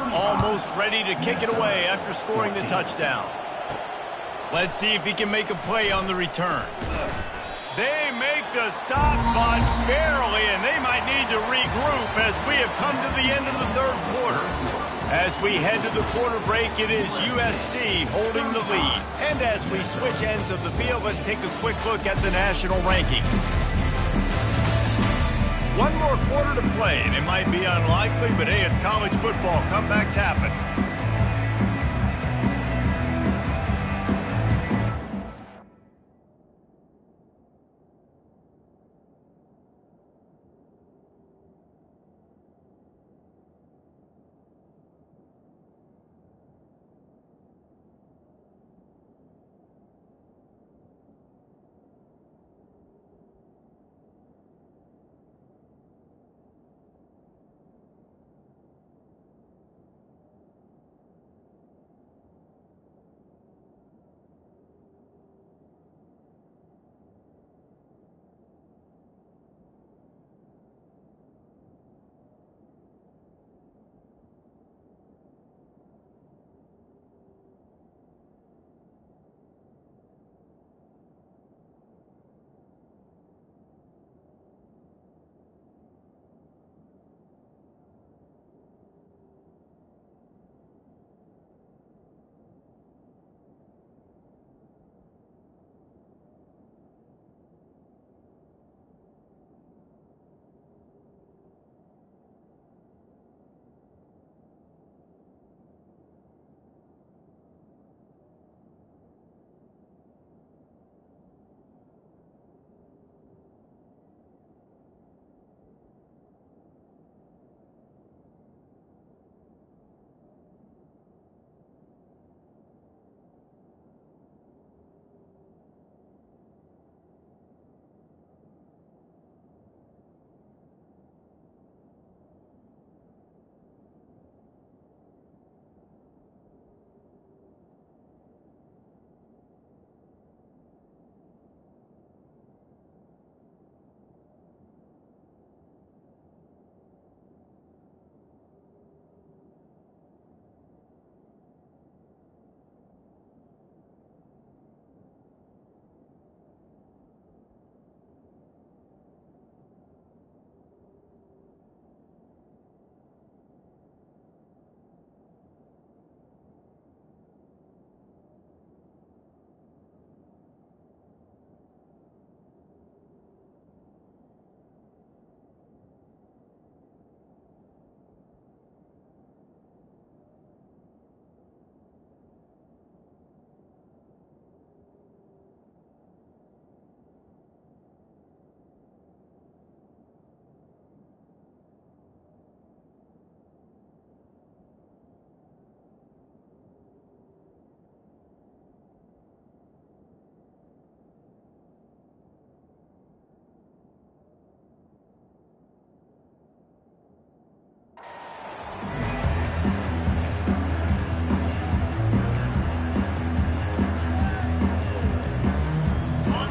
Almost ready to kick it away after scoring the touchdown. Let's see if he can make a play on the return. They make the stop, but barely, and they might need to regroup as we have come to the end of the third quarter. As we head to the quarter break, it is USC holding the lead. And as we switch ends of the field, let's take a quick look at the national rankings. One more quarter to play, and it might be unlikely, but hey, it's college football. Comebacks happen.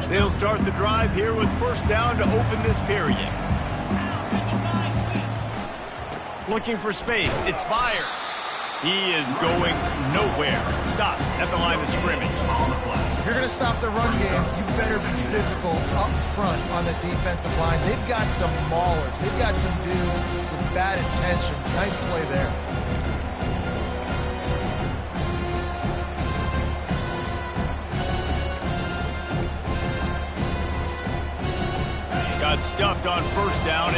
They'll start the drive here with first down to open this period. Looking for space. It's fired. He is going nowhere. Stop at the line of scrimmage. If you're going to stop the run game, you better be physical up front on the defensive line. They've got some maulers. They've got some dudes with bad intentions. Nice play there. Got stuffed on first down.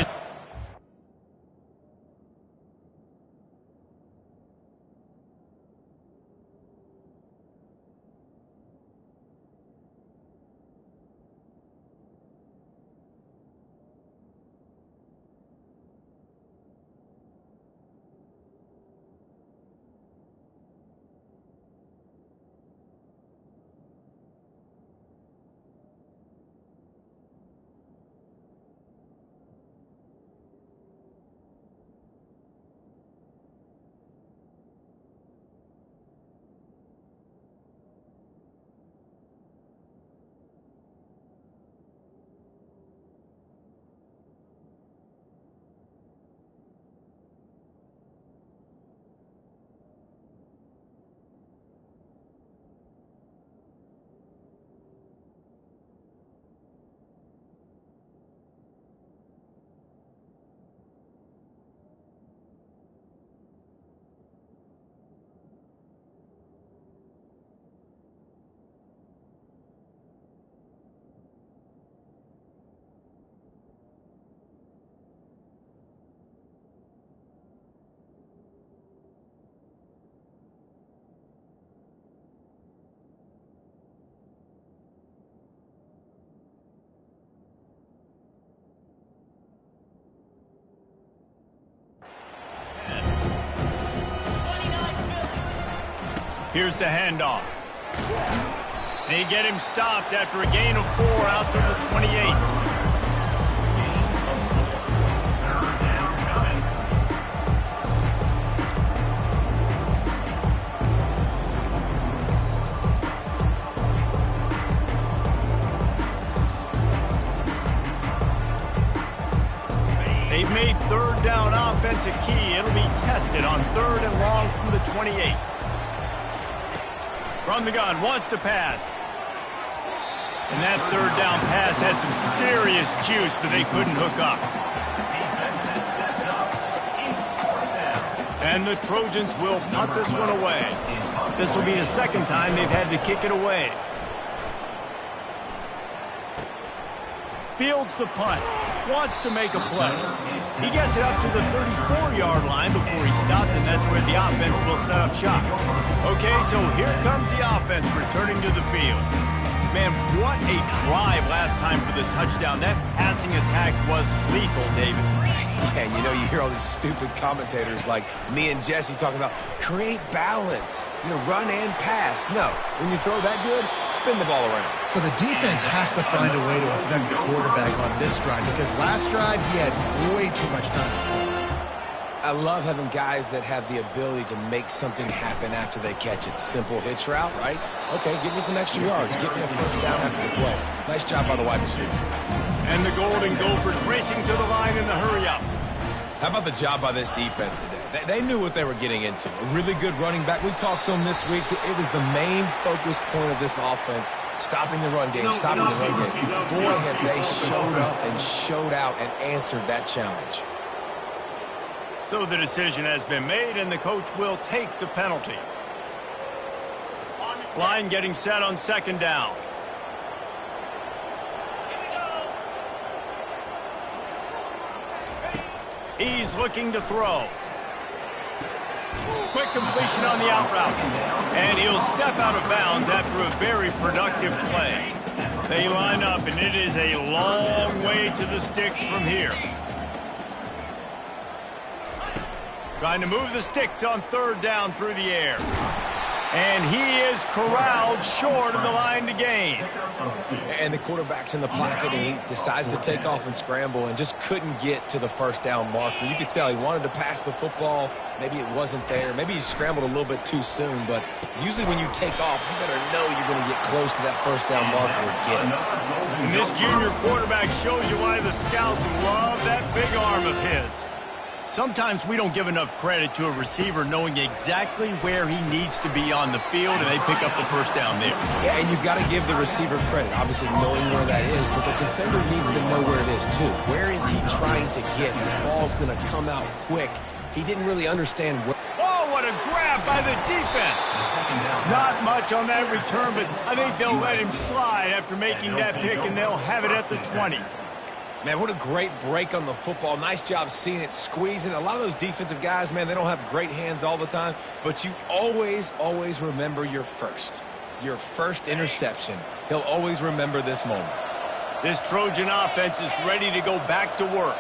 Here's the handoff. They get him stopped after a gain of 4 out to the 28. They've made third down offense a key. It'll be tested on 3rd and long from the 28. From the gun, wants to pass. And that 3rd down pass had some serious juice, but they couldn't hook up. And the Trojans will punt this one away. This will be the 2nd time they've had to kick it away. Fields the punt. Wants to make a play. He gets it up to the 34-yard line before he stopped, and that's where the offense will set up shop. Okay, so here comes the offense returning to the field. Man, what a drive last time for the touchdown. That passing attack was lethal, David. And you know, you hear all these stupid commentators like me and Jesse talking about create balance, you know, run and pass. No, when you throw that good, spin the ball around. So the defense has to find a way to affect the quarterback on this drive because last drive he had way too much time. I love having guys that have the ability to make something happen after they catch it. Simple hitch route, right? Okay, give me some extra yards. Get me a 1st down after the play. Nice job by the wide receiver. And the Golden Gophers racing to the line in the hurry-up. How about the job by this defense today? They knew what they were getting into. A really good running back. We talked to him this week. It was the main focus point of this offense, stopping the run game, stopping the run game. Boy, have they showed up and showed out and answered that challenge. So the decision has been made, and the coach will take the penalty. Line getting set on 2nd down. He's looking to throw. Quick completion on the out route. And he'll step out of bounds after a very productive play. They line up, and it is a long way to the sticks from here. Trying to move the sticks on 3rd down through the air. And he is corralled short of the line to gain. And the quarterback's in the pocket, and he decides to take off and scramble and just couldn't get to the 1st down marker. You could tell he wanted to pass the football. Maybe it wasn't there. Maybe he scrambled a little bit too soon. But usually when you take off, you better know you're going to get close to that 1st down marker and get it. And this junior quarterback shows you why the scouts love that big arm of his. Sometimes we don't give enough credit to a receiver knowing exactly where he needs to be on the field, and they pick up the 1st down there. Yeah, and you've got to give the receiver credit, obviously knowing where that is, but the defender needs to know where it is too. Where is he trying to get? The ball's going to come out quick. He didn't really understand where. Oh, what a grab by the defense. Not much on that return, but I think they'll let him slide after making that pick, and they'll have it at the 20. Man, what a great break on the football. Nice job seeing it, squeezing. A lot of those defensive guys, man, they don't have great hands all the time, but you always, always remember your first interception. He'll always remember this moment. This Trojan offense is ready to go back to work.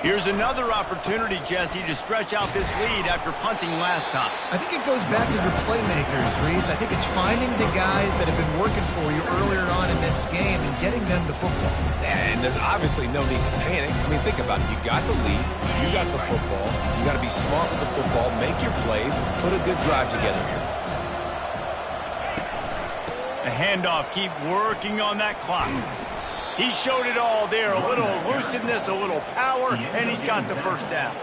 Here's another opportunity, Jesse, to stretch out this lead after punting last time. I think it goes back to your playmakers, Reese. I think it's finding the guys that have been working for you earlier on in this game and getting them the football. And there's obviously no need to panic. I mean, think about it. You got the lead. You got the football. You got to be smart with the football, make your plays, put a good drive together here. The handoff, keep working on that clock. He showed it all there, a little elusiveness, a little power, and he's got the 1st down.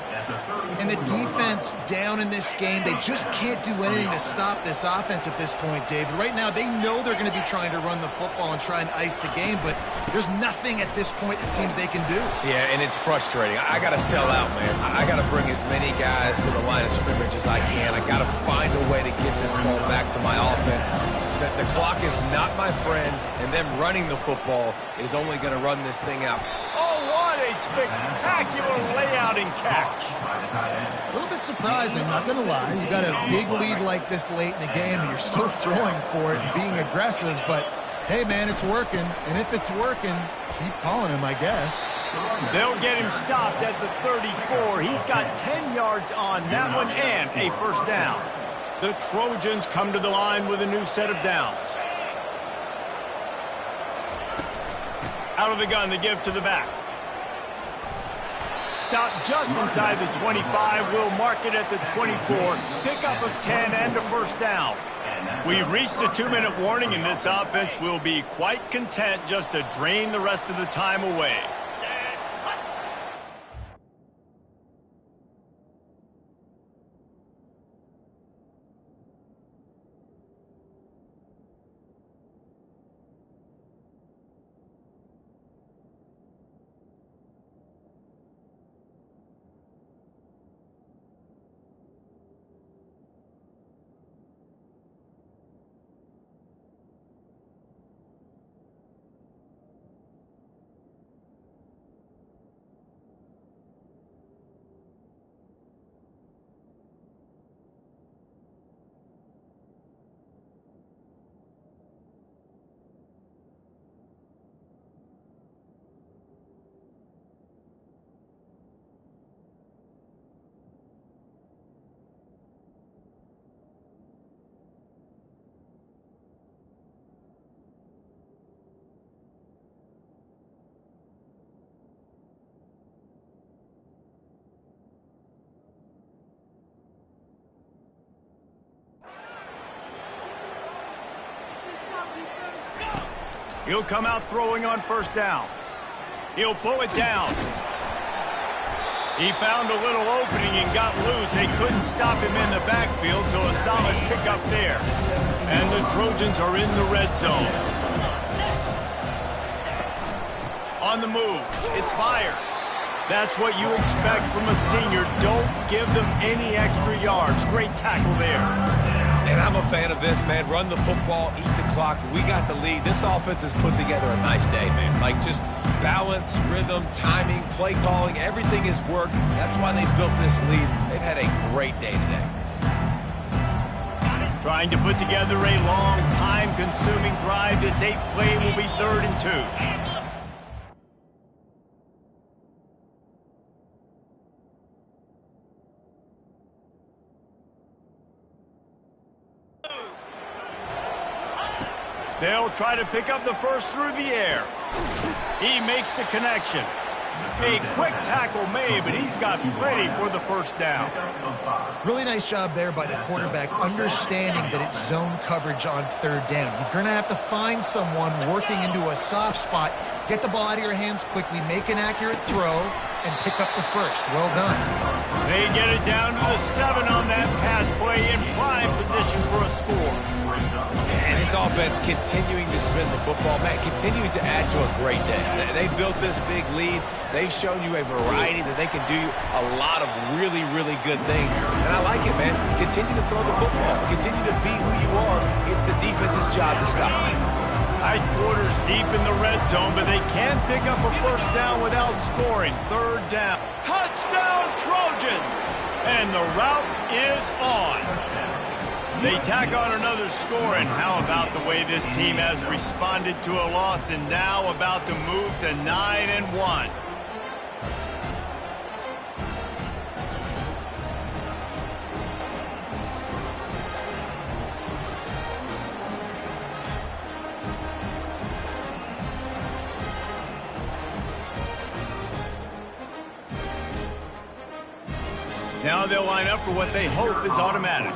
And the defense down in this game, they just can't do anything to stop this offense at this point, David. Right now, they know they're going to be trying to run the football and try and ice the game, but there's nothing at this point it seems they can do. Yeah, and it's frustrating. I got to sell out, man. I got to bring as many guys to the line of scrimmage as I can. I got to find a way to get this ball back to my offense. The clock is not my friend, and them running the football is only going to run this thing out. Oh, what a spectacular layout and catch. A little bit surprising, not going to lie. You got a big lead like this late in the game, and you're still throwing for it and being aggressive, but hey, man, it's working. And if it's working, keep calling him, I guess. They'll get him stopped at the 34. He's got 10 yards on that one and a 1st down. The Trojans come to the line with a new set of downs. Out of the gun to give to the back. Stop just inside the 25. We'll mark it at the 24. Pickup of 10 and a first down. We've reached the 2-minute warning, and this offense will be quite content just to drain the rest of the time away. He'll come out throwing on first down. He'll pull it down. He found a little opening and got loose. They couldn't stop him in the backfield, so a solid pickup there. And the Trojans are in the red zone. On the move. It's fired. That's what you expect from a senior. Don't give them any extra yards. Great tackle there. And I'm a fan of this, man. Run the football, eat the clock. We got the lead. This offense has put together a nice day, man. Like, just balance, rhythm, timing, play calling, everything has worked. That's why they built this lead. They've had a great day today. Trying to put together a long, time-consuming drive. This 8th play will be 3rd and 2. They'll try to pick up the first through the air. He makes the connection. A quick tackle made, but he's got plenty for the first down. Really nice job there by the quarterback, understanding that it's zone coverage on 3rd down. You're going to have to find someone working into a soft spot, get the ball out of your hands quickly, make an accurate throw, and pick up the first. Well done. They get it down to the 7 on that pass play, in prime position for a score. And this offense continuing to spin the football, man, continuing to add to a great day. They built this big lead. They've shown you a variety that they can do a lot of really, really good things. And I like it, man. Continue to throw the football. Continue to be who you are. It's the defense's job to stop. Tight quarters deep in the red zone, but they can pick up a first down without scoring. 3rd down. Touchdown, Trojans! And the route is on. They tack on another score, and how about the way this team has responded to a loss and now about to move to 9-1. Now they'll line up for what they hope is automatic.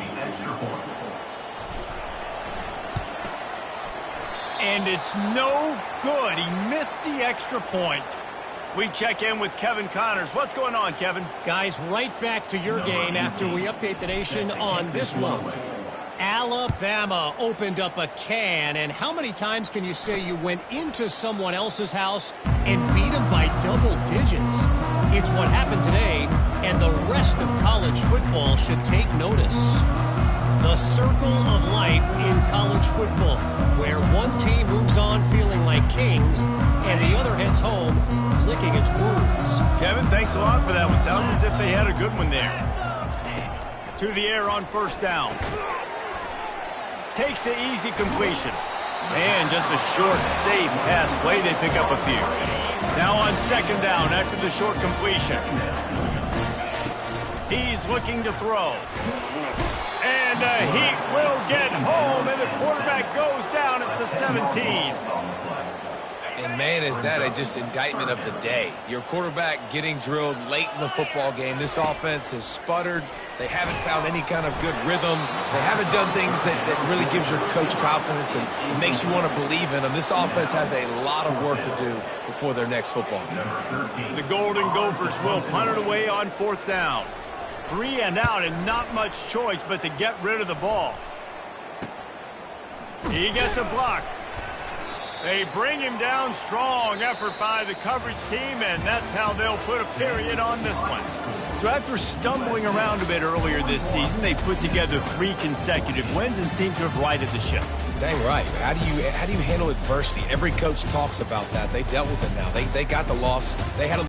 And it's no good. He missed the extra point. We check in with Kevin Connors. What's going on, Kevin? Guys, right back to your game after we update the nation on this one. Alabama opened up a can, and how many times can you say you went into someone else's house and beat them by double digits? It's what happened today, and the rest of college football should take notice. The circle of life in college football, where one team moves on feeling like kings, and the other heads home licking its wounds. Kevin, thanks a lot for that one. Sounds as if they had a good one there. To the air on first down. Takes the easy completion. And just a short, safe pass play. They pick up a few. Now on 2nd down after the short completion. He's looking to throw. And the Heat will get home, and the quarterback goes down at the 17. And, man, is that just indictment of the day. Your quarterback getting drilled late in the football game. This offense has sputtered. They haven't found any kind of good rhythm. They haven't done things that really gives your coach confidence and makes you want to believe in them. This offense has a lot of work to do before their next football game. The Golden Gophers will punt it away on 4th down. 3 and out and not much choice but to get rid of the ball. He gets a block. They bring him down. Strong effort by the coverage team, and that's how they'll put a period on this one. So after stumbling around a bit earlier this season, they put together 3 consecutive wins and seem to have righted the ship. Dang right. How do you handle adversity? Every coach talks about that. They dealt with it now. They got the loss. They had a